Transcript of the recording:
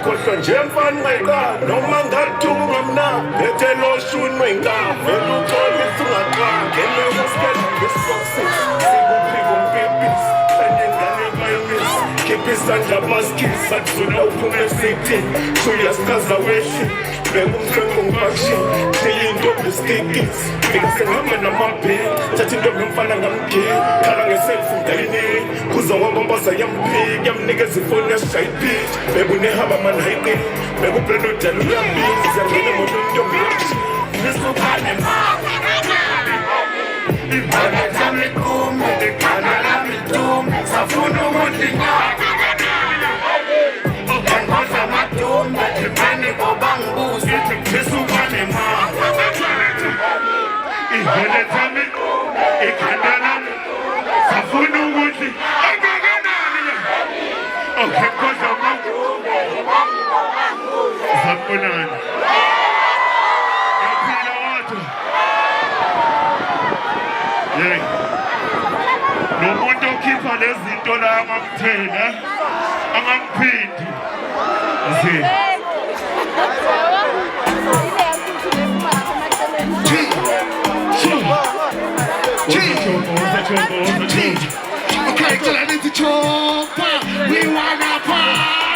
Kosan jempan mereka, nomang gatung ramna, betelo shun mereka, velu kali sunga, kene hostel, discourses, sigo pigum pipis, pending gani virus, kipis anja maskis, satsuna upume city, chuyas kaza weshi, begum kengum bakshi, tiyin double stickis, fixing hama na mapi, chatin double mfana ngamki, karang yourself daini, kuza wabambasa yampi, yam niggas ifone shaipi, begune haba man haike, begu pleno jalu yambi, zangine modundo miyachi, nisko kane ma. Ibana jami kume, kanala mitum, safunu mutinga. Kankosa matum, imani bobangu, nisu kane ma. Ibana jami kume, kanala mitum, safunu mutinga. Kankosa matum, Sapunani. Yapila watu. Yey. Nomuntu okhipha lezinto la angamthela, angamphindi. Asi. Okay, tell I need to chop. We wanna party.